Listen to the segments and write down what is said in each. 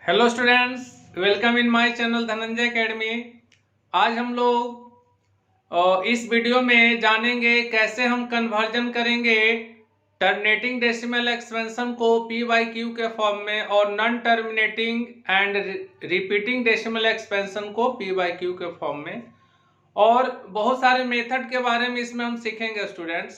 Hello students, welcome in my channel Dhananjay academy. आज हम लोग इस वीडियो में जानेंगे कैसे हम कन्वर्जन करेंगे टर्मिनेटिंग डेसिमल एक्सपेंशन को पी बाई क्यू के फॉर्म में और non terminating and repeating decimal expansion को पी बाई क्यू के फॉर्म में, और बहुत सारे मेथड के बारे में इसमें हम सीखेंगे स्टूडेंट्स।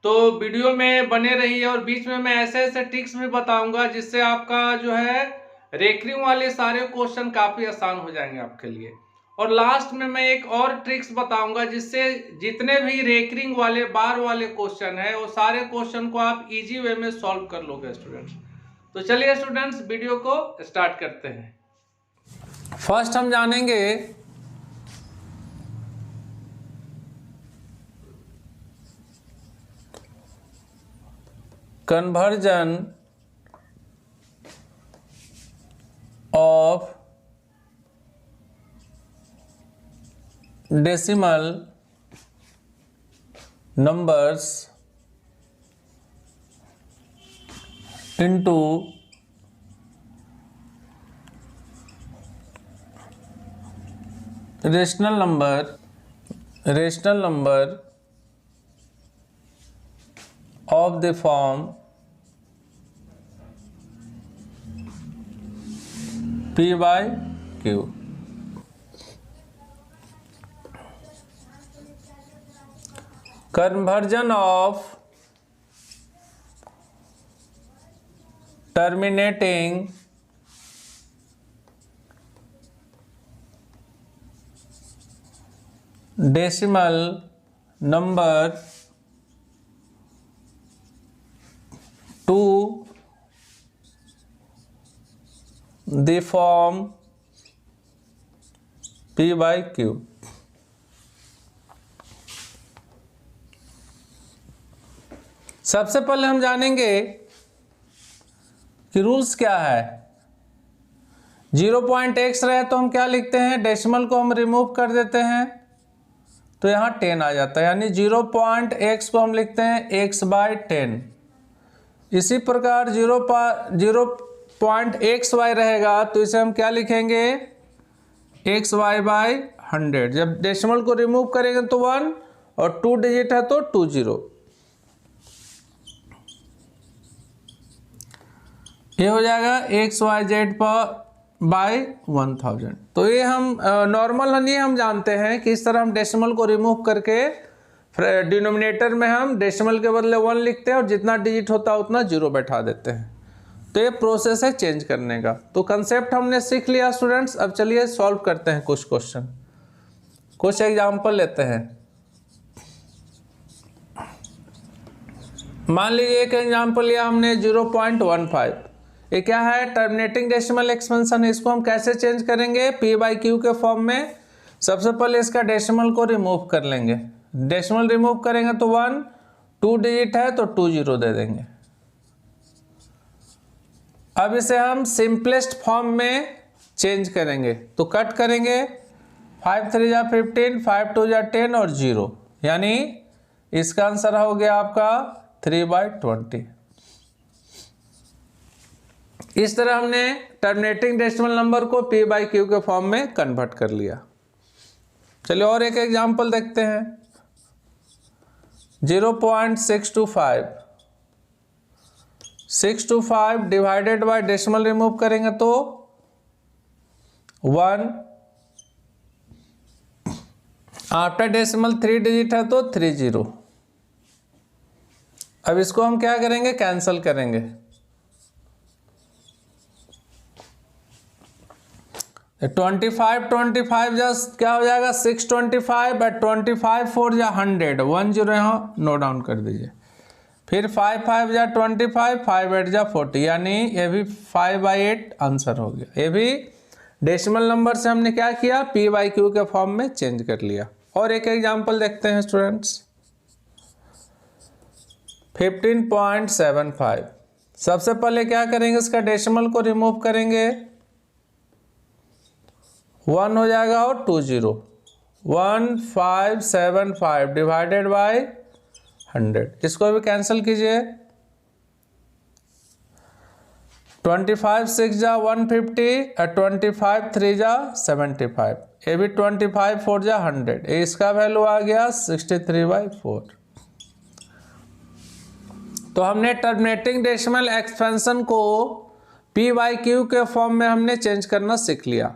तो वीडियो में बने रहिए और बीच में मैं ऐसे ऐसे ट्रिक्स भी बताऊंगा जिससे आपका जो है रेकरिंग वाले सारे क्वेश्चन काफी आसान हो जाएंगे आपके लिए। और लास्ट में मैं एक और ट्रिक्स बताऊंगा जिससे जितने भी रेकरिंग वाले बार वाले क्वेश्चन है वो सारे क्वेश्चन को आप इजी वे में सॉल्व कर लोगे स्टूडेंट्स। तो चलिए स्टूडेंट्स, वीडियो को स्टार्ट करते हैं। फर्स्ट हम जानेंगे conversion of decimal numbers into rational number of the form P by Q। Conversion of terminating decimal number to the form P by Q। सबसे पहले हम जानेंगे कि रूल्स क्या है। 0.x रहे तो हम क्या लिखते हैं, डेसिमल को हम रिमूव कर देते हैं तो यहाँ 10 आ जाता है, यानी 0.x को हम लिखते हैं x बाई 10। इसी प्रकार 0.xy रहेगा तो इसे हम क्या लिखेंगे, xy बाई 100। जब डेसिमल को रिमूव करेंगे तो 1 और 2 डिजिट है तो 20। ये हो जाएगा xyz पर बाई 1000। तो ये हम नॉर्मल नहीं हम जानते हैं कि इस तरह हम डेसिमल को रिमूव करके डिनोमिनेटर में हम डेसिमल के बदले 1 लिखते हैं और जितना डिजिट होता है उतना 0 बैठा देते हैं। तो ये प्रोसेस है चेंज करने का। तो कंसेप्ट हमने सीख लिया स्टूडेंट्स। अब चलिए सॉल्व करते हैं कुछ क्वेश्चन, कुछ एग्जांपल लेते हैं। मान लीजिए एक एग्जांपल लिया हमने 0.15। ये क्या है, टर्मिनेटिंग डेसिमल एक्सपेंशन। इसको हम कैसे चेंज करेंगे, पी बाई क्यू के फॉर्म में। सबसे पहले इसका डेसिमल को रिमूव कर लेंगे। डेसिमल रिमूव करेंगे तो 1, 2 डिजिट है तो 20 दे देंगे। अब इसे हम सिंपलेस्ट फॉर्म में चेंज करेंगे तो कट करेंगे, 5 3 जा 15, 5 2 जा 10 और 0, यानी इसका आंसर हो गया आपका 3/20। इस तरह हमने टर्मिनेटिंग डेसिमल नंबर को पी बाई क्यू के फॉर्म में कन्वर्ट कर लिया। चलिए और एक एग्जांपल देखते हैं। 0.625 625 डिवाइडेड बाय डेसिमल रिमूव करेंगे तो 1, आफ्टर डेसिमल 3 डिजिट है तो 30। अब इसको हम क्या करेंगे, कैंसिल करेंगे। 25 जस्ट क्या हो जाएगा, 625 बट 25 4 जा 100, 10 यहाँ नोट डाउन कर दीजिए। फिर 5 5 जा 25, 5 8 जा 40, यानी ये भी 5/8 आंसर हो गया। ये भी डेसिमल नंबर से हमने क्या किया, पी बाई क्यू के फॉर्म में चेंज कर लिया। और एक एग्जांपल देखते हैं स्टूडेंट्स। 15.75। सबसे पहले क्या करेंगे, इसका डेसिमल को रिमूव करेंगे, 1 हो जाएगा और 20, 1575 डिवाइडेड बाय 100। इसको भी कैंसिल कीजिए। 25 6 जा 150 और 25 3 जा 75, ये भी 25 4 जा 100, इसका वैल्यू आ गया 63/4। तो हमने टर्मिनेटिंग डेसिमल एक्सपेंशन को p/q के फॉर्म में हमने चेंज करना सीख लिया।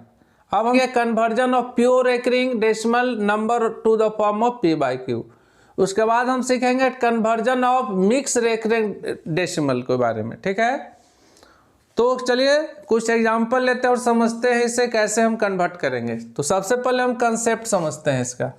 अब हम ये conversion of pure recurring decimal number two the form of p/q। उसके बाद हम सीखेंगे conversion of mix recurring decimal के बारे में, ठीक है। तो चलिए कुछ एग्जांपल लेते हैं और समझते हैं इसे कैसे हम कन्वर्ट करेंगे। तो सबसे पहले हम कंसेप्ट समझते हैं इसका।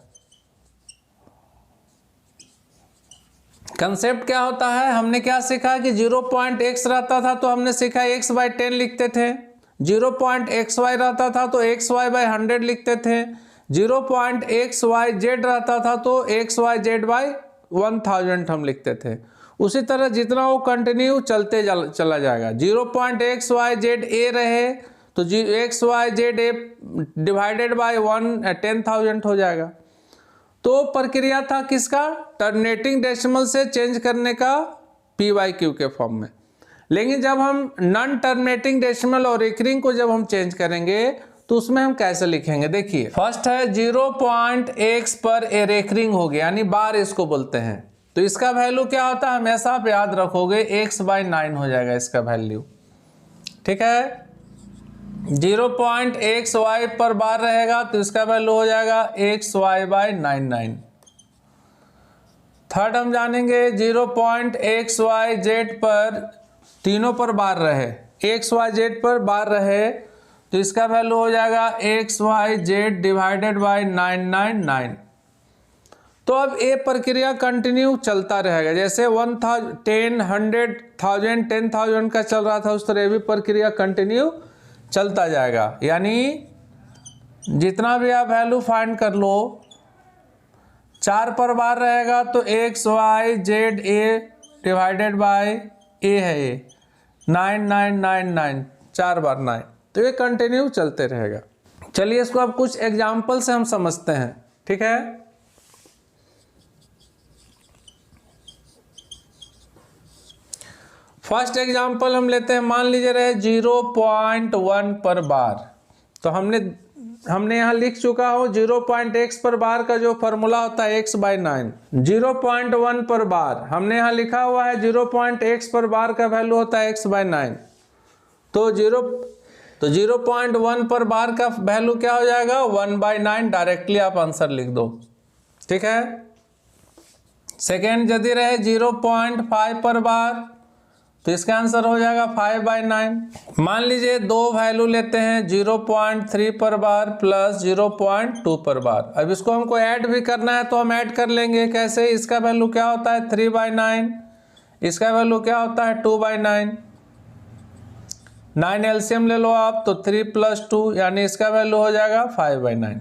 कंसेप्ट क्या होता है, हमने क्या सीखा कि 0.x रहता था तो हमने सीखा x/10 लिखते थे, 0.xy रहता था तो xy/100 लिखते थे, 0.xyz रहता था तो xyz/1000 हम लिखते थे। उसी तरह जितना वो कंटिन्यू चलते चला जाएगा। 0.xyza रहे तो xyza डिवाइडेड बाय 10,000 हो जाएगा। तो प्रक्रिया था किसका, टर्मिनेटिंग डेसिमल से चेंज करने का p/q के फॉर्म में। लेकिन जब हम नॉन टर्मिनेटिंग डेसिमल और रिकरिंग को जब हम चेंज करेंगे तो उसमें हम कैसे लिखेंगे, देखिए फर्स्ट है 0.x पर ए रिकरिंग हो गया, यानी बार इसको बोलते हैं। तो इसका वैल्यू क्या होता है, हमेशा आप याद रखोगे x/9 हो जाएगा इसका वैल्यू, ठीक है। 0.xy पर बार रहेगा तो इसका वैल्यू हो जाएगा xy/99। थर्ड हम जानेंगे 0.xyz पर तीनों पर बार रहे, xyz पर बार रहे तो इसका वैल्यू हो जाएगा xyz डिवाइडेड बाय 999। तो अब ये प्रक्रिया कंटिन्यू चलता रहेगा, जैसे 1000 10 100 1000 10,000 का चल रहा था उस तरह भी प्रक्रिया कंटिन्यू चलता जाएगा। यानी जितना भी आप वैल्यू फाइंड कर लो, 4 पर बार रहेगा तो xyz डिवाइडेड बाय a है, ये 9999 4 बार 9, तो ये कंटिन्यू चलते रहेगा। चलिए इसको अब कुछ एग्जाम्पल से हम समझते हैं, ठीक है। फर्स्ट एग्जाम्पल हम लेते हैं, मान लीजिए रहे 0.1 पर बार। तो हमने यहाँ लिख चुका हो 0.x पर बार का जो फॉर्मूला होता है x/9। 0.1 पर बार हमने यहाँ लिखा हुआ है 0.x पर बार का वैल्यू होता है x/9। तो 0.1 पर बार का वैल्यू क्या हो जाएगा 1/9, डायरेक्टली आप आंसर लिख दो, ठीक है। सेकेंड यदि रहे 0.5 पर बार तो इसका आंसर हो जाएगा 5/9। मान लीजिए दो वैल्यू लेते हैं 0.3 पर बार प्लस 0.2 पर बार। अब इसको हमको ऐड भी करना है तो हम ऐड कर लेंगे, कैसे, इसका वैल्यू क्या होता है 3/9, इसका वैल्यू क्या होता है 2/9। 9 एलसीएम ले लो आप तो 3 + 2 यानी इसका वैल्यू हो जाएगा 5/9।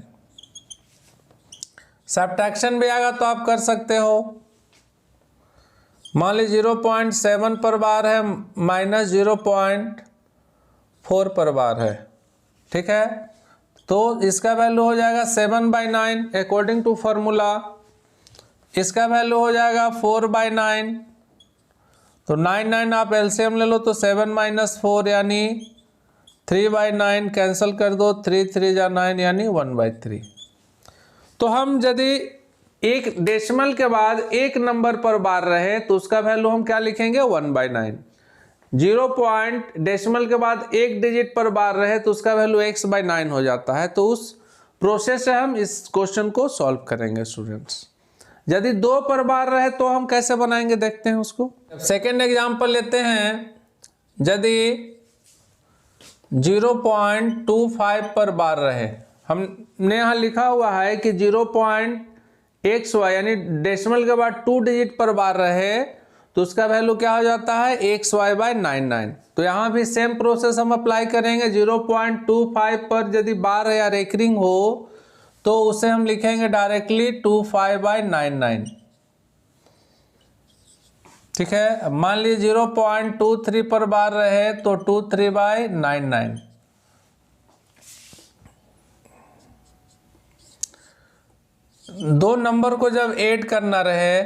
सब्ट्रैक्शन भी आएगा तो आप कर सकते हो। मान लीजिए 0.7 पर बार है माइनस 0.4 पर बार है, ठीक है। तो इसका वैल्यू हो जाएगा 7/9 अकॉर्डिंग टू फॉर्मूला। इसका वैल्यू हो जाएगा 4/9। तो 9 आप एलसीएम ले लो तो 7 - 4 यानी 3/9 कैंसिल कर दो, 3 3 जा 9 यानी 1/3। तो हम यदि एक डेसिमल के बाद एक नंबर पर बार रहे तो उसका वैल्यू हम क्या लिखेंगे 1/9। 0 पॉइंट डेसिमल के बाद एक डिजिट पर बार रहे तो उसका वैल्यू x/9 हो जाता है। तो उस प्रोसेस से हम इस क्वेश्चन को सॉल्व करेंगे स्टूडेंट्स। यदि 2 पर बार रहे तो हम कैसे बनाएंगे देखते हैं उसको। सेकेंड एग्जांपल लेते हैं, यदि 0.25 पर बार रहे, हमने यहाँ लिखा हुआ है कि 0.xy यानी डेसिमल के बाद 2 डिजिट पर बार रहे तो उसका वैल्यू क्या हो जाता है xy/99। तो यहाँ भी सेम प्रोसेस हम अप्लाई करेंगे। 0.25 पर यदि बार या रेकरिंग हो तो उसे हम लिखेंगे डायरेक्टली 25/99, ठीक है। मान लीजिए 0.23 पर बार रहे तो 23/99। दो नंबर को जब ऐड करना रहे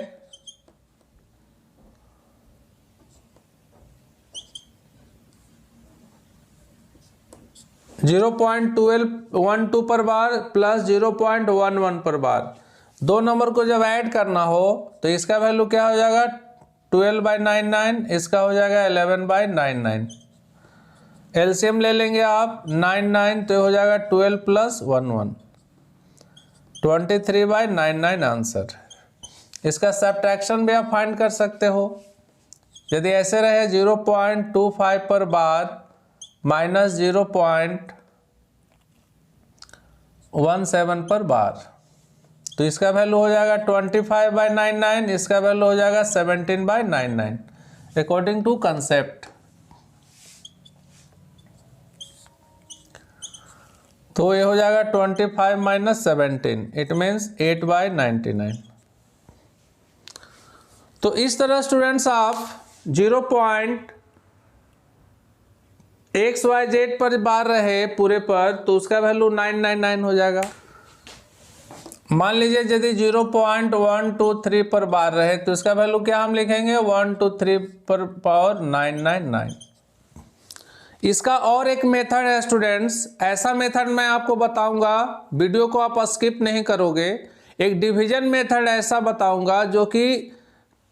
0.12 पर बार प्लस 0.11 पर बार, दो नंबर को जब ऐड करना हो तो इसका वैल्यू क्या हो जाएगा 12/99, इसका हो जाएगा 11/99। एलसीएम ले लेंगे आप 99 तो हो जाएगा 12 + 11, 23/99 आंसर। इसका सब्ट्रैक्शन भी आप फाइंड कर सकते हो। यदि ऐसे रहे 0.25 पर बार माइनस 0.17 पर बार, तो इसका वैल्यू हो जाएगा 25/99, इसका वैल्यू हो जाएगा 17/99 अकॉर्डिंग टू कंसेप्ट। तो ये हो जाएगा 25 - 17, इट मीन्स 8/99। तो इस तरह स्टूडेंट्स आप 0.XYZ पर बार रहे पूरे पर तो उसका वैल्यू 999 हो जाएगा। मान लीजिए यदि 0.123 पर बार रहे तो इसका वैल्यू क्या हम लिखेंगे 123 पर पावर 999। इसका और एक मेथड है स्टूडेंट्स, ऐसा मेथड मैं आपको बताऊंगा, वीडियो को आप स्किप नहीं करोगे। एक डिवीजन मेथड ऐसा बताऊंगा जो कि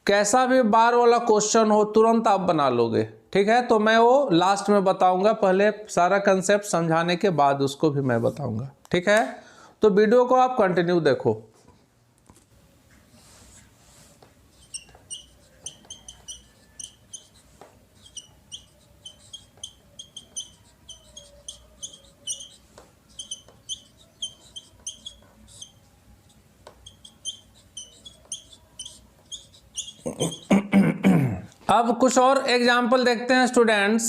कैसा भी बार वाला क्वेश्चन हो तुरंत आप बना लोगे, ठीक है। तो मैं वो लास्ट में बताऊंगा, पहले सारा कंसेप्ट समझाने के बाद उसको भी मैं बताऊंगा, ठीक है। तो वीडियो को आप कंटिन्यू देखो। अब कुछ और एग्जाम्पल देखते हैं स्टूडेंट्स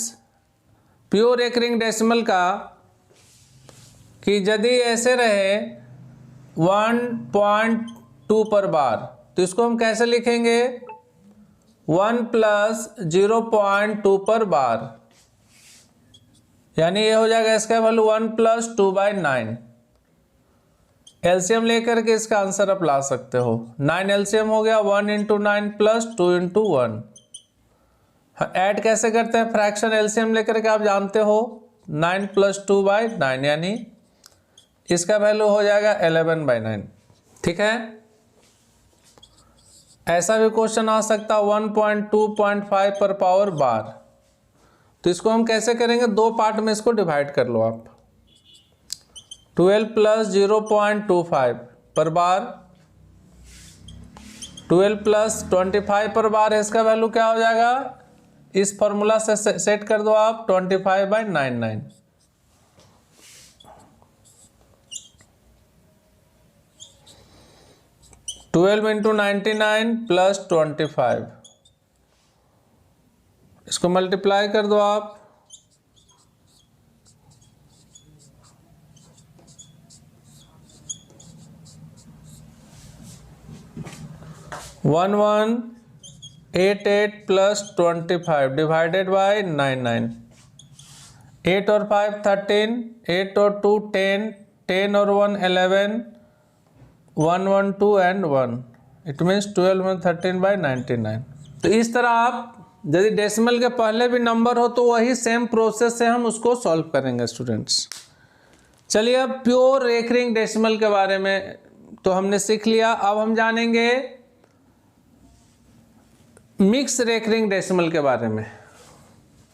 प्योर रिकरिंग डेसिमल का, कि यदि ऐसे रहे 1.2 पर बार तो इसको हम कैसे लिखेंगे 1 + 0.2 पर बार, यानी ये हो जाएगा इसका वैल्यू 1 + 2/9। एलसीएम लेकर के इसका आंसर आप ला सकते हो। 9 एलसीएम हो गया 1 × 9 + 2 × 1। ऐड कैसे करते हैं फ्रैक्शन एलसीएम लेकर के आप जानते हो 9 + 2/9, यानी इसका वैल्यू हो जाएगा 11/9, ठीक है। ऐसा भी क्वेश्चन आ सकता है 1.2.5 पर पावर बार, तो इसको हम कैसे करेंगे, दो पार्ट में इसको डिवाइड कर लो आप। 12 + 0.25 पर बार, 12 + 25 पर बार, इसका वैल्यू क्या हो जाएगा, इस फॉर्मूला से सेट कर दो आप 25/99। ट्वेल्व इंटू 99 + 25, इसको मल्टीप्लाई कर दो आप। One 88 + 25 divided by 99। 8 और 5 13, 8 और 2 10, 10 और 1 11, 1 1 2 and 1, इट मीन्स 12 में 13/99। तो इस तरह आप यदि डेसिमल के पहले भी नंबर हो तो वही सेम प्रोसेस से हम उसको सॉल्व करेंगे स्टूडेंट्स। चलिए अब प्योर रिकरिंग डेसिमल के बारे में तो हमने सीख लिया, अब हम जानेंगे मिक्स रिकरिंग डेसिमल के बारे में।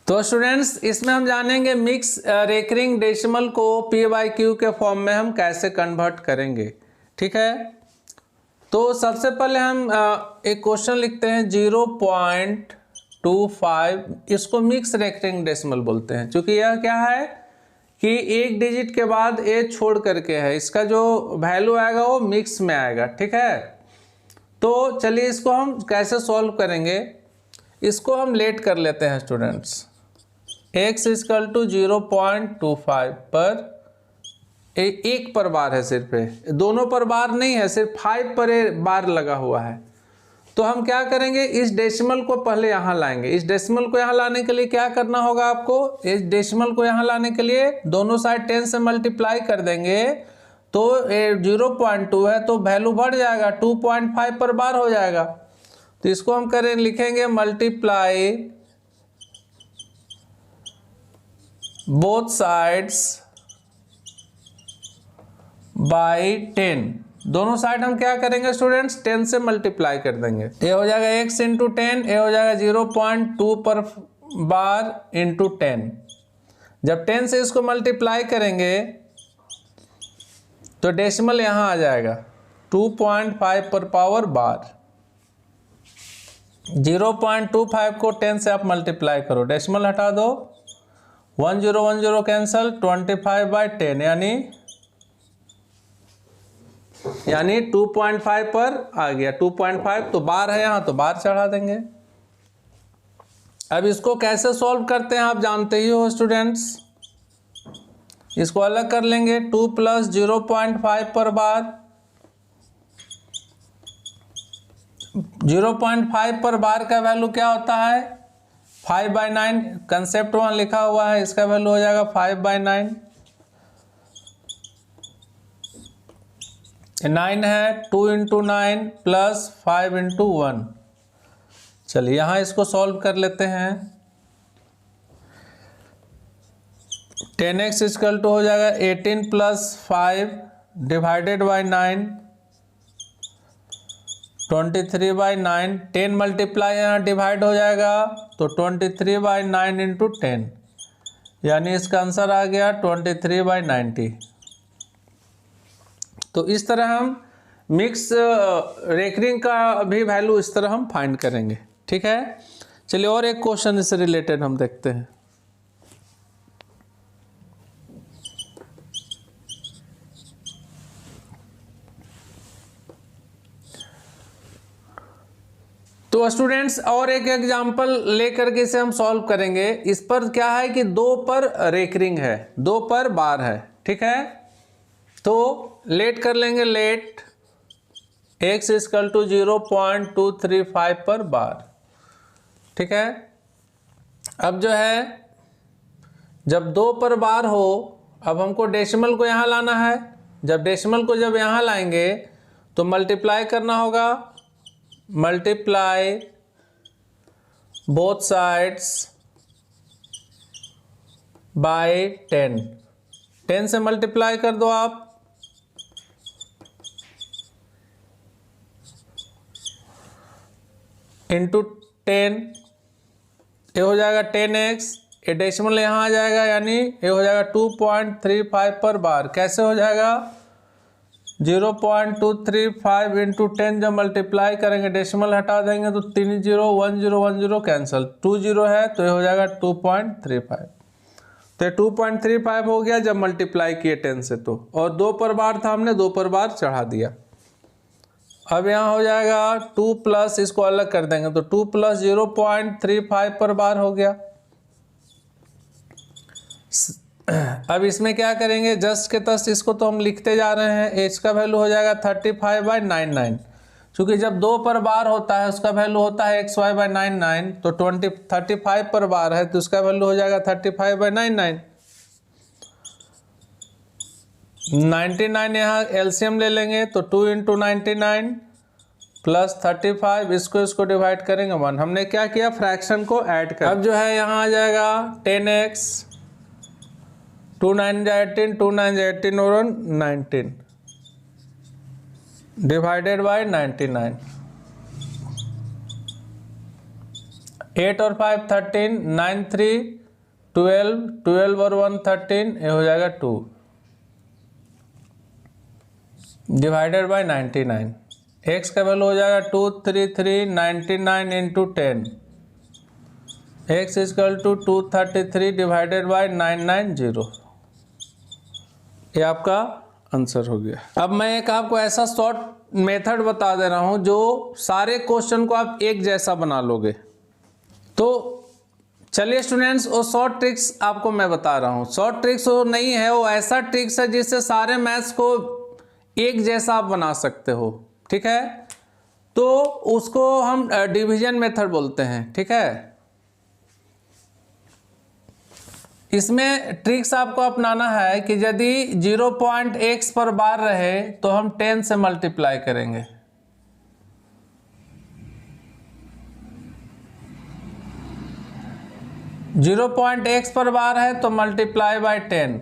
तो स्टूडेंट्स इसमें हम जानेंगे मिक्स रिकरिंग डेसिमल को p/q के फॉर्म में हम कैसे कन्वर्ट करेंगे, ठीक है। तो सबसे पहले हम एक क्वेश्चन लिखते हैं 0.25, इसको मिक्स रिकरिंग डेसिमल बोलते हैं, क्योंकि यह क्या है कि एक डिजिट के बाद ए छोड़ करके है, इसका जो वैल्यू आएगा वो मिक्स में आएगा, ठीक है। तो चलिए इसको हम कैसे सॉल्व करेंगे, इसको हम लेट कर लेते हैं स्टूडेंट्स। x = 0.25 पर एक पर बार है, सिर्फ दोनों पर बार नहीं है, सिर्फ 5 पर बार लगा हुआ है। तो हम क्या करेंगे, इस डेसिमल को पहले यहाँ लाएंगे। इस डेसिमल को यहाँ लाने के लिए क्या करना होगा आपको, इस डेसिमल को यहाँ लाने के लिए दोनों साइड 10 से मल्टीप्लाई कर देंगे, तो 0.2 है तो वैल्यू बढ़ जाएगा, 2.5 पर बार हो जाएगा। तो इसको हम करें लिखेंगे मल्टीप्लाई बोथ साइड्स बाई 10, दोनों साइड हम क्या करेंगे स्टूडेंट्स, 10 से मल्टीप्लाई कर देंगे। ये हो जाएगा x इंटू 10, ये हो जाएगा 0.2 पर बार इंटू 10। जब 10 से इसको मल्टीप्लाई करेंगे तो डेसिमल यहाँ आ जाएगा 2.5 पर पावर बार। 0.25 को 10 से आप मल्टीप्लाई करो, डेसिमल हटा दो, 1010 कैंसल, 25/10 यानी 2.5 पर आ गया। 2.5 तो बार है यहाँ, तो बार चढ़ा देंगे। अब इसको कैसे सॉल्व करते हैं आप जानते ही हो स्टूडेंट्स। इसको अलग कर लेंगे, 2 + 0.5 पर बार, 0.5 पर बार का वैल्यू क्या होता है 5/9, कंसेप्ट वहाँ लिखा हुआ है, इसका वैल्यू हो जाएगा 5/9। 9 है, 2 × 9 + 5 × 1। चलिए यहाँ इसको सॉल्व कर लेते हैं। 10x = हो जाएगा 18 + 5 डिवाइडेड बाई 9, 23/9। 10 मल्टीप्लाई यहाँ डिवाइड हो जाएगा तो 23/9 × 10, यानी इसका आंसर आ गया 23/90। तो इस तरह हम मिक्स रेकरिंग का भी वैल्यू इस तरह हम फाइंड करेंगे। ठीक है, चलिए और एक क्वेश्चन इससे रिलेटेड हम देखते हैं। तो स्टूडेंट्स और एक एग्जांपल लेकर के इसे हम सॉल्व करेंगे। इस पर क्या है कि 2 पर रेकरिंग है, 2 पर बार है। ठीक है, तो लेट कर लेंगे, लेट x = 0.235 पर बार। ठीक है, अब जो है जब 2 पर बार हो, अब हमको डेसिमल को यहाँ लाना है। जब डेसिमल को जब यहाँ लाएंगे तो मल्टीप्लाई करना होगा, मल्टीप्लाई बोथ साइड्स बाय 10। 10 से मल्टीप्लाई कर दो आप, इंटू 10, ये हो जाएगा 10x, ये डेसिमल यहाँ आ जाएगा, यानी ये हो जाएगा 2.35 पर बार। कैसे हो जाएगा 0.235 × 10 जब मल्टीप्लाई करेंगे डेसिमल हटा देंगे तो 3 0 1 0 1 0 कैंसल, 2 0 है तो ये हो जाएगा 2.35। तो ये 2.35 हो गया जब मल्टीप्लाई किए 10 से। तो और 2 पर बार था, हमने 2 पर बार चढ़ा दिया। अब यहाँ हो जाएगा 2 प्लस, इसको अलग कर देंगे तो 2 + 0.35 पर बार हो गया। अब इसमें क्या करेंगे, जस्ट के तस्त इसको तो हम लिखते जा रहे हैं। h का वैल्यू हो जाएगा 35/99, क्योंकि जब 2 पर बार होता है उसका वैल्यू होता है xy/99, तो 35 पर बार है तो उसका वैल्यू हो जाएगा 35/99। 99 यहाँ एलसीएम ले लेंगे तो 2 × 99 + 35, इसको डिवाइड करेंगे 1। हमने क्या किया, फ्रैक्शन को ऐड कर। अब जो है यहाँ आ जाएगा 10x, 2 9 18, 2 9 18 और 19 डिवाइडेड बाय 99। 8 और 5 13, 9 3 12, 12 और 1 13, ये हो जाएगा 2 डिवाइडेड बाय 99। x का वैल्यू हो जाएगा 233 99 × 10, x = 233 डिवाइडेड बाय 990। ये आपका आंसर हो गया। अब मैं एक आपको ऐसा शॉर्ट मेथड बता दे रहा हूं जो सारे क्वेश्चन को आप एक जैसा बना लोगे। तो चलिए स्टूडेंट्स, वो शॉर्ट ट्रिक्स आपको मैं बता रहा हूं। शॉर्ट ट्रिक्स वो नहीं है, वो ऐसा ट्रिक्स है जिससे सारे मैथ्स को एक जैसा आप बना सकते हो। ठीक है, तो उसको हम डिवीजन मेथड बोलते हैं। ठीक है, इसमें ट्रिक्स आपको अपनाना है कि यदि 0.x पर बार रहे तो हम 10 से मल्टीप्लाई करेंगे। (0.x पर बार है तो मल्टीप्लाई बाय 10,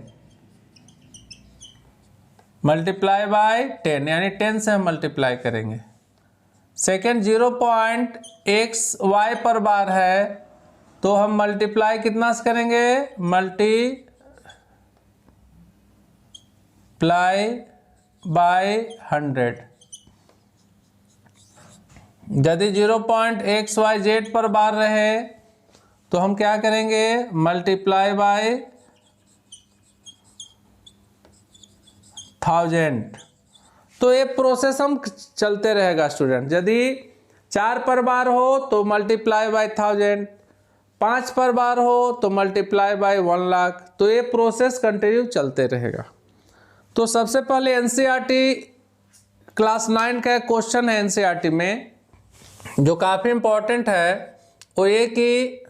मल्टीप्लाई बाय 10, यानी 10 से हम मल्टीप्लाई करेंगे। सेकेंड 0.xy पर बार है तो हम मल्टीप्लाई कितना से करेंगे, मल्टीप्लाई बाय 100। यदि 0.xyz पर बार रहे तो हम क्या करेंगे, मल्टीप्लाई बाय 1000। तो ये प्रोसेस हम चलते रहेगा स्टूडेंट। यदि 4 पर बार हो तो मल्टीप्लाई बाय 1000, 5 पर बार हो तो मल्टीप्लाई बाय 1 लाख। तो ये प्रोसेस कंटिन्यू चलते रहेगा। तो सबसे पहले एनसीईआरटी क्लास 9 का एक क्वेश्चन है एनसीईआरटी में जो काफ़ी इम्पोर्टेंट है, वो ये कि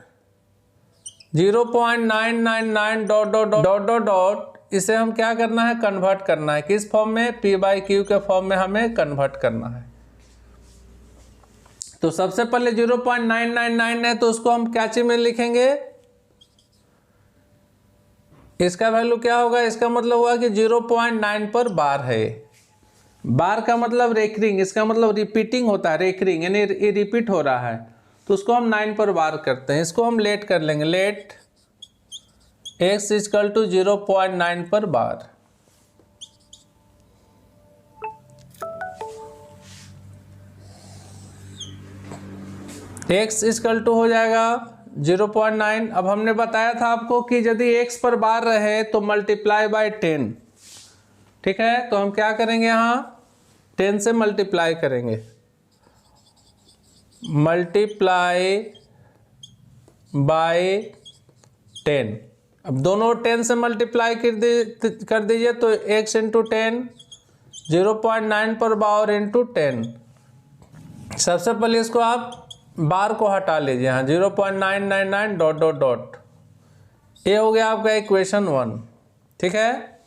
0.999 dot dot dot dot dot इसे हम क्या करना है, कन्वर्ट करना है। किस फॉर्म में, P बाई Q के फॉर्म में हमें कन्वर्ट करना है। तो सबसे पहले 0.999 है तो उसको हम क्या चीज में लिखेंगे, इसका वैल्यू क्या होगा, इसका मतलब हुआ कि 0.9 पर बार है। बार का मतलब रेकरिंग, इसका मतलब रिपीटिंग होता है, रेकरिंग यानी ये रिपीट हो रहा है, तो उसको हम 9 पर बार करते हैं। इसको हम लेट कर लेंगे, लेट x इक्वल टू 0.9 पर बार। x इक्वल टू हो जाएगा 0.9। अब हमने बताया था आपको कि यदि x पर बार रहे तो मल्टीप्लाई बाय 10, ठीक है। तो हम क्या करेंगे, यहाँ 10 से मल्टीप्लाई करेंगे, मल्टीप्लाई बाय 10। अब दोनों 10 से मल्टीप्लाई कर दीजिए तो x इंटू 10, 0.9 पर बार इंटू 10। सबसे पहले इसको आप बार को हटा लीजिए, यहाँ 0.999 डॉट डॉट डॉट, ये हो गया आपका इक्वेशन 1, ठीक है।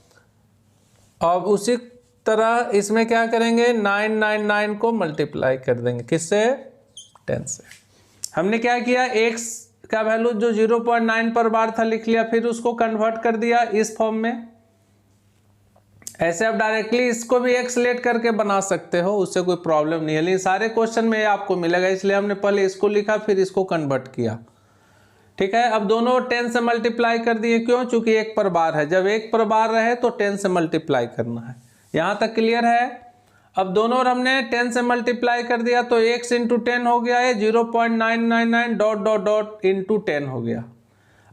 अब उसी तरह इसमें क्या करेंगे, 999 को मल्टीप्लाई कर देंगे, किससे, 10 से। हमने क्या किया, x का वैल्यू जो 0.9 पर बार था लिख लिया, फिर उसको कन्वर्ट कर दिया इस फॉर्म में। ऐसे आप डायरेक्टली इसको भी x लेट करके बना सकते हो, उससे कोई प्रॉब्लम नहीं है, लेकिन सारे क्वेश्चन में आपको मिलेगा, इसलिए हमने पहले इसको लिखा फिर इसको कन्वर्ट किया, ठीक है। अब दोनों 10 से मल्टीप्लाई कर दिए, क्यों, चूंकि 1 पर बार है। जब 1 पर बार रहे तो 10 से मल्टीप्लाई करना है। यहाँ तक क्लियर है। अब दोनों और हमने 10 से मल्टीप्लाई कर दिया तो x इंटू 10 हो गया है, 0.999 डॉट डॉट डॉट इंटू 10 हो गया।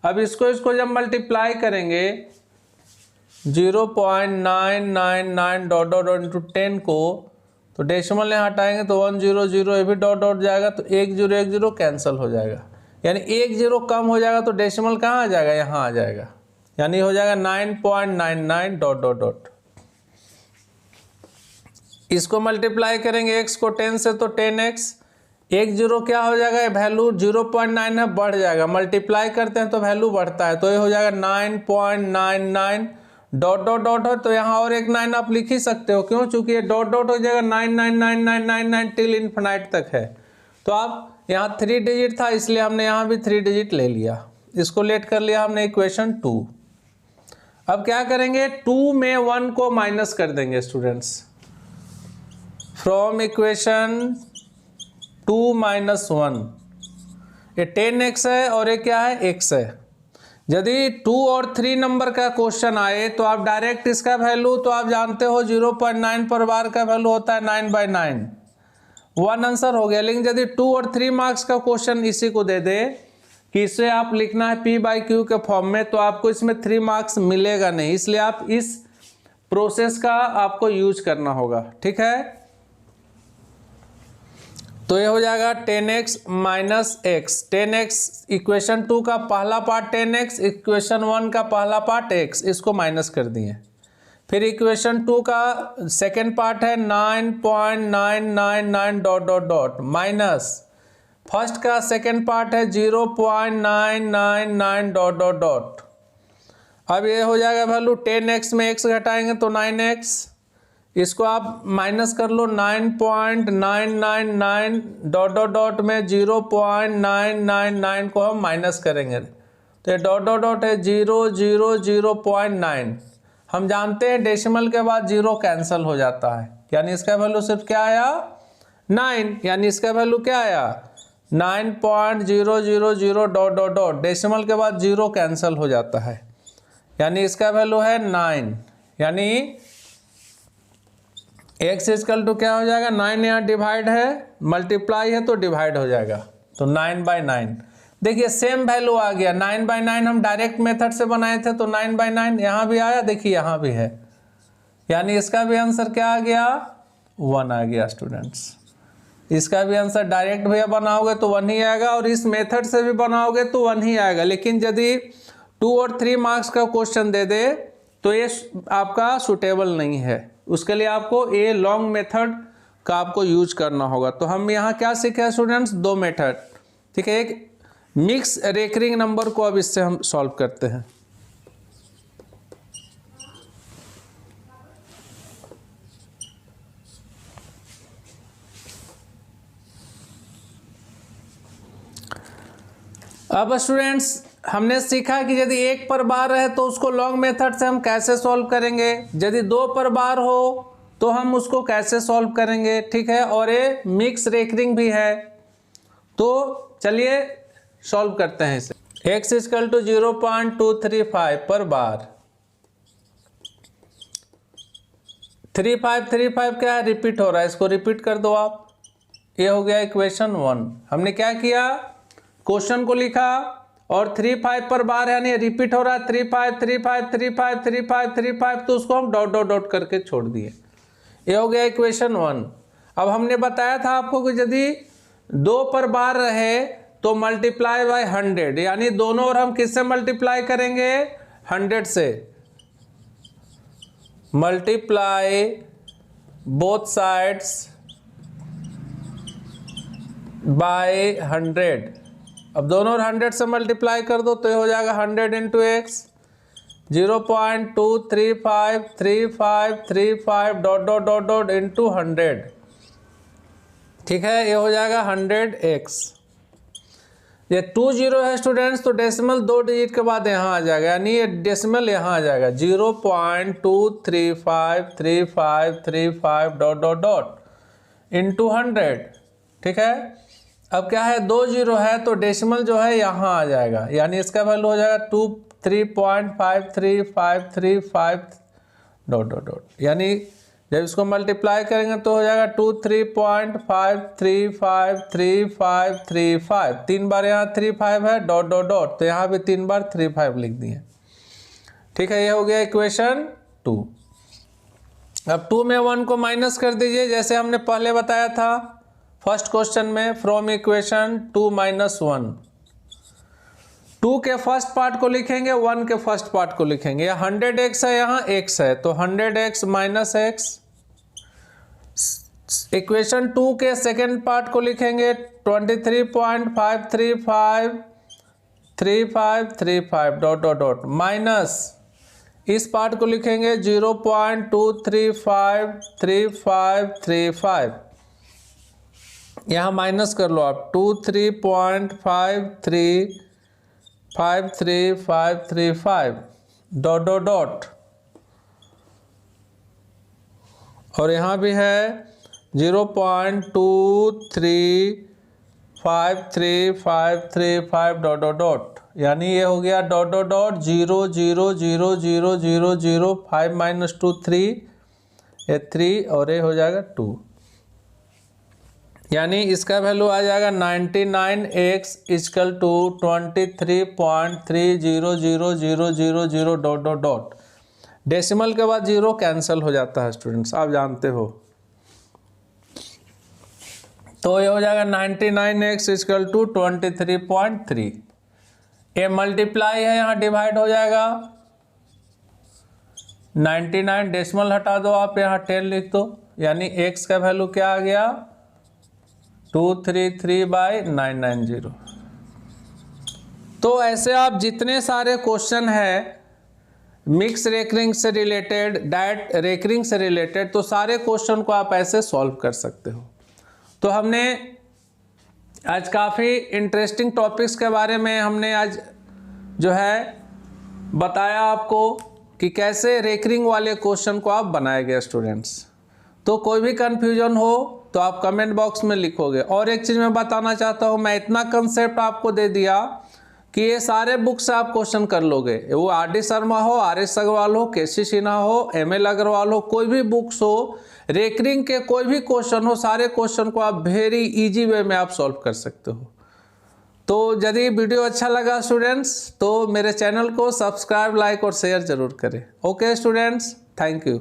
अब इसको जब मल्टीप्लाई करेंगे 0.999 डॉट डॉट डॉट इंटू 10 को, तो डेसिमल यहाँ हटाएंगे तो 100 ये भी डॉट डॉट जाएगा, तो 1010 कैंसिल हो जाएगा, यानी 1 0 कम हो जाएगा तो डेसिमल कहाँ आ जाएगा, यहाँ आ जाएगा, यानी हो जाएगा 9.99 डॉट डॉट डॉट। इसको मल्टीप्लाई करेंगे x को 10 से तो 10x, 1 0 क्या हो जाएगा, वैल्यू 0.9 है, बढ़ जाएगा, मल्टीप्लाई करते हैं तो वैल्यू बढ़ता है, तो ये हो जाएगा 9.99 डॉट डॉट डॉट है। तो यहाँ और एक 9 आप लिख ही सकते हो, क्यों, चूंकि ये डॉट डॉट हो जाएगा 99999 टिल इन्फिनाइट तक है। तो आप यहाँ 3 डिजिट था इसलिए हमने यहाँ भी 3 डिजिट ले लिया, इसको लेट कर लिया हमने इक्वेशन 2। अब क्या करेंगे, 2 में 1 को माइनस कर देंगे स्टूडेंट्स, फ्रॉम इक्वेशन 2 माइनस 1। ये 10x है और ये क्या है, x है। यदि 2 और 3 नंबर का क्वेश्चन आए तो आप डायरेक्ट इसका वैल्यू, तो आप जानते हो 0.9 पर बार का वैल्यू होता है 9/9, 1 आंसर हो गया। लेकिन यदि 2 और 3 मार्क्स का क्वेश्चन इसी को दे दे कि इसे आप लिखना है P बाई Q के फॉर्म में, तो आपको इसमें 3 मार्क्स मिलेगा नहीं, इसलिए आप इस प्रोसेस का आपको यूज करना होगा, ठीक है। तो ये हो जाएगा 10x minus x, 10x equation 2 का पहला पार्ट 10x, इक्वेशन 1 का पहला पार्ट x, इसको माइनस कर दिए। फिर इक्वेशन 2 का सेकेंड पार्ट है 9.999 dot dot dot minus first का सेकेंड पार्ट है 0.999 डॉट डॉट डॉट। अब ये हो जाएगा वैल्यू 10x में x घटाएंगे तो 9x, इसको आप माइनस कर लो 9.999 डॉट डॉट डॉट में 0.999 को हम माइनस करेंगे तो ये डॉट डॉट डॉट है 0.9। हम जानते हैं डेसिमल के बाद 0 कैंसिल हो जाता है, यानी इसका वैल्यू सिर्फ क्या आया 9, यानी इसका वैल्यू क्या आया 9.000 डॉट डॉट डॉट, डेसिमल के बाद 0 कैंसिल हो जाता है, यानी इसका वैल्यू है 9, यानी x इक्वल टू क्या हो जाएगा 9, यहाँ डिवाइड है, मल्टीप्लाई है तो डिवाइड हो जाएगा, तो 9/9। देखिए सेम वैल्यू आ गया, 9/9 हम डायरेक्ट मेथड से बनाए थे तो 9/9 यहाँ भी आया, देखिए यहाँ भी है, यानी इसका भी आंसर क्या आ गया 1 आ गया स्टूडेंट्स। इसका भी आंसर डायरेक्ट भैया बनाओगे तो 1 ही आएगा, और इस मेथड से भी बनाओगे तो 1 ही आएगा, लेकिन यदि 2 और 3 मार्क्स का क्वेश्चन दे दे तो ये आपका सुटेबल नहीं है, उसके लिए आपको ये लॉन्ग मेथड का आपको यूज करना होगा। तो हम यहाँ क्या सीखे स्टूडेंट्स 2 मेथड, ठीक है। एक मिक्स रेकरिंग नंबर को अब इससे हम सॉल्व करते हैं। अब स्टूडेंट्स हमने सीखा कि यदि 1 पर बार है तो उसको लॉन्ग मेथड से हम कैसे सॉल्व करेंगे, यदि 2 पर बार हो तो हम उसको कैसे सॉल्व करेंगे, ठीक है। और ये मिक्स रेकरिंग भी है, तो चलिए सॉल्व करते हैं इसे। x इक्वल टू 0.235 पर बार, 3535 क्या है रिपीट हो रहा है, इसको रिपीट कर दो आप, ये हो गया इक्वेशन 1। हमने क्या किया क्वेश्चन को लिखा और 35 पर बार है, यानी रिपीट हो रहा है 35 35 35 35 35, तो उसको हम डॉट डॉट डॉट करके छोड़ दिए, ये हो गया इक्वेशन 1। अब हमने बताया था आपको कि यदि 2 पर बार रहे तो मल्टीप्लाई बाय 100, यानी दोनों और हम किससे मल्टीप्लाई करेंगे 100 से, मल्टीप्लाई बोथ साइड्स बाय 100। अब दोनों और 100 से मल्टीप्लाई कर दो तो ये हो जाएगा 100 into x, 0.2353535 dot dot dot dot into 100, ठीक है, ये हो जाएगा 100x। ये 20 है स्टूडेंट्स, तो डेसिमल 2 डिजिट के बाद यहाँ आ जाएगा, यानी ये डेसिमल यहाँ आ जाएगा 0.2353535 डॉट डॉट डॉट इंटू 100, ठीक है। अब क्या है 20 है तो डेसिमल जो है यहाँ आ जाएगा, यानी इसका वैल्यू हो जाएगा 23.53535 डॉट डॉट डॉट, यानी जब इसको मल्टीप्लाई करेंगे तो हो जाएगा 23.5353535, 3 बार यहाँ 35 है डॉट डॉट डॉट, तो यहाँ भी 3 बार 35 लिख दिए, ठीक है। ये हो गया इक्वेशन 2। अब 2 में 1 को माइनस कर दीजिए, जैसे हमने पहले बताया था फर्स्ट क्वेश्चन में, फ्रॉम इक्वेशन 2 - 1। 2 के फर्स्ट पार्ट को लिखेंगे, 1 के फर्स्ट पार्ट को लिखेंगे, 100x है, यहाँ x है, तो 100x माइनस x। इक्वेशन 2 के सेकेंड पार्ट को लिखेंगे 23.5353535 डॉट डॉट डॉट माइनस इस पार्ट को लिखेंगे 0.2353535, यहाँ माइनस कर लो आप 23.5353535 डॉट डॉट डॉट, और यहाँ भी है 0.2353535 डॉट डॉट डॉट, यानी ये हो गया डॉट डॉट डॉट 0.0000005 - 2 3, ये 3 और ये हो जाएगा 2, यानी इसका वैल्यू आ जाएगा 99x equal to 23.300000 dot dot dot. Decimal के बाद 0 कैंसिल हो जाता है स्टूडेंट्स, आप जानते हो, तो ये हो जाएगा 99x इक्वल टू 23.3। ये मल्टीप्लाई है, यहाँ डिवाइड हो जाएगा 99, डेसिमल हटा दो आप, यहाँ 10 लिख दो, यानी x का वैल्यू क्या आ गया 233/990। तो ऐसे आप जितने सारे क्वेश्चन हैं मिक्स रेकरिंग से रिलेटेड, डायरेक्ट रेकरिंग से रिलेटेड, तो सारे क्वेश्चन को आप ऐसे सॉल्व कर सकते हो। तो हमने आज काफ़ी इंटरेस्टिंग टॉपिक्स के बारे में हमने आज जो है बताया आपको, कि कैसे रेकरिंग वाले क्वेश्चन को आप बनाएंगे स्टूडेंट्स। तो कोई भी कन्फ्यूजन हो तो आप कमेंट बॉक्स में लिखोगे। और एक चीज़ मैं बताना चाहता हूँ, मैं इतना कंसेप्ट आपको दे दिया कि ये सारे बुक से आप क्वेश्चन कर लोगे, वो आर.डी. शर्मा हो, आर.एस. अग्रवाल हो, के.सी. सिन्हा हो, एम.एल. अग्रवाल हो, कोई भी बुक्स हो, रेकरिंग के कोई भी क्वेश्चन हो, सारे क्वेश्चन को आप वेरी इजी वे में आप सॉल्व कर सकते हो। तो यदि वीडियो अच्छा लगा स्टूडेंट्स तो मेरे चैनल को सब्सक्राइब, लाइक और शेयर जरूर करें। Okay students, thank you.